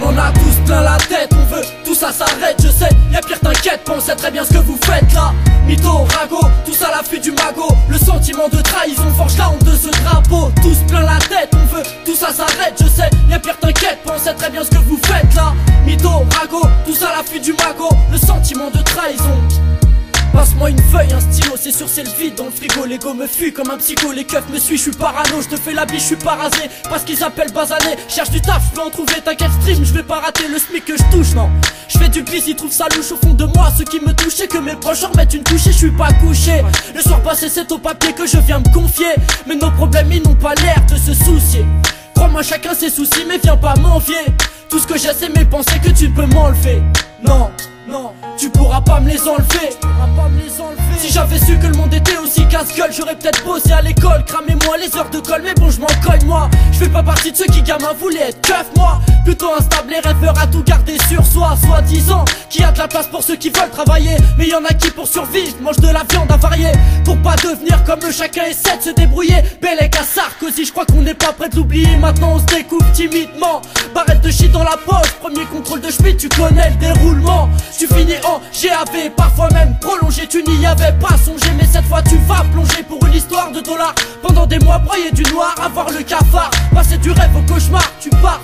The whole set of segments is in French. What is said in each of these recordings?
On en a tous plein la tête, on veut tout ça s'arrête, je sais, y'a pire t'inquiète, pensez très bien ce que vous faites là. Mytho, ragot, tout ça l'affût du magot. Le sentiment de trahison forge la honte de ce drapeau. Tous plein la tête, on veut tout ça s'arrête, je sais, y'a pire t'inquiète, pensez très bien ce que vous faites là. Mytho, ragot, tout ça l'affût du magot. Le sentiment de trahison. Passe-moi une feuille, un stylo, c'est sûr c'est le vide dans le frigo. L'ego me fuit comme un psycho, les keufs me suivent, je suis parano. Je te fais la biche, je suis pas rasé, parce qu'ils appellent basané. Cherche du taf, je peux en trouver, t'inquiète stream, je vais pas rater le SMIC que je touche, non. Je fais du bis, ils trouvent ça louche au fond de moi. Ceux qui me touchent, c'est que mes proches en remettent une couche et je suis pas couché. Le soir passé c'est au papier que je viens me confier. Mais nos problèmes ils n'ont pas l'air de se soucier. Crois-moi chacun ses soucis mais viens pas m'envier. Tout ce que j'ai c'est mes pensées que tu peux m'enlever. Non, non, tu pourras pas me les enlever. Si j'avais su que le monde était aussi casse-gueule, j'aurais peut-être bossé à l'école, cramez-moi les heures de colle, mais bon je m'en cogne moi. Je fais pas partie de ceux qui gamin voulaient être keuf moi. Plutôt instable et rêveur à tout garder sur soi. Soi-disant qu'il y a de la place pour ceux qui veulent travailler, mais y en a qui pour survivre mangent de la viande avariée. Pour pas devenir comme eux, chacun essaie de se débrouiller. Bellec à Sarkozy, je crois qu'on n'est pas prêt de l'oublier. Maintenant on se découpe timidement, barrette de shit dans la poche. Premier contrôle de Schmitt, tu connais le déroulement. Tu finis en GAV, parfois même prolongé. Tu n'y avais pas songé, mais cette fois tu vas plonger pour une histoire de dollars. Pendant des mois broyer du noir, avoir le cafard, passer du rêve au cauchemar. Tu pars.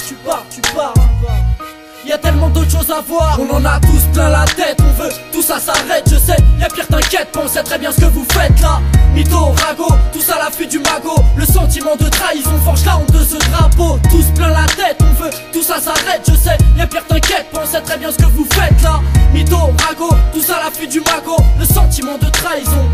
Y'a tellement d'autres choses à voir. On en a tous plein la tête, on veut tout ça s'arrête, je sais, y'a pire t'inquiète, pensez très bien ce que vous faites là. Mytho, ragot, tout ça l'affût du magot. Le sentiment de trahison forge la honte de ce drapeau. Tous plein la tête, on veut tout ça s'arrête, je sais, y'a pire t'inquiète, pensez très bien ce que vous faites là. Mytho, ragot, tout ça l'affût du magot. Le sentiment de trahison.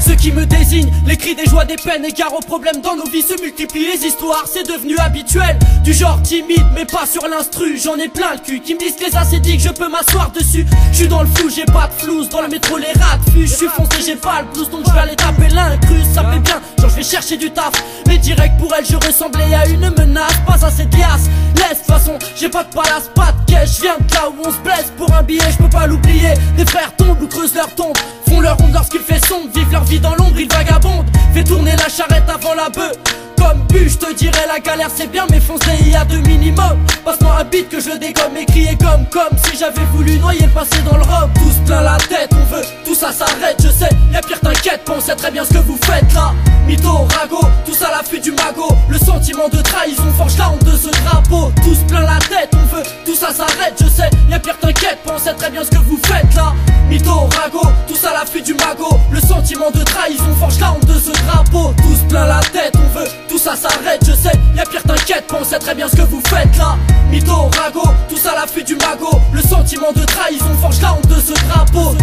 Ceux qui me désignent, les cris des joies, des peines, égard aux problèmes dans nos vies se multiplient les histoires, c'est devenu habituel. Du genre timide mais pas sur l'instru, j'en ai plein le cul qui me disent que les ascétiques je peux m'asseoir dessus. Je suis dans le flou, j'ai pas de flouze, dans le métro les rats fuient. Je suis foncé, j'ai pas le blues donc je vais aller taper l'incrus. Ça fait bien, genre je vais chercher du taf, mais direct pour elle je ressemblais à une menace. Pas assez de glace, laisse de toute façon, j'ai pas de palace, pas de cash. Je viens de là où on se blesse pour un billet, je peux pas l'oublier. Des frères tombent ou creusent leur tombe, font leur ronde lorsqu'il fait sombre, vivent leur vie dans l'ombre, ils vagabondent. Fais tourner la charrette avant la bœuf. Comme but, je te dirais la galère c'est bien, mais foncez il y a 2 minimum. Passe-moi un beat que je dégomme et crier comme si j'avais voulu noyer le passé dans le rhum. Tous plein la tête, on veut tout ça s'arrête, je sais, y'a pire t'inquiète, pensez très bien ce que vous faites là. Mytho, ragot, tout ça l'affût du magot. Le sentiment de trahison forge la honte de ce drapeau. Tous plein la tête, on veut tout ça s'arrête, je sais, y'a pire t'inquiète, pensez très bien ce que vous faites là. Mytho, ragot, tout ça l'affût du magot. Le sentiment de trahison forge la honte de ce drapeau. Tous plein la tête, on veut tout ça s'arrête, je sais, y'a pire t'inquiète, pensez très bien ce que vous faites là. Mytho, ragot, tout ça l'affût du magot. Le sentiment de trahison forge la honte de ce drapeau.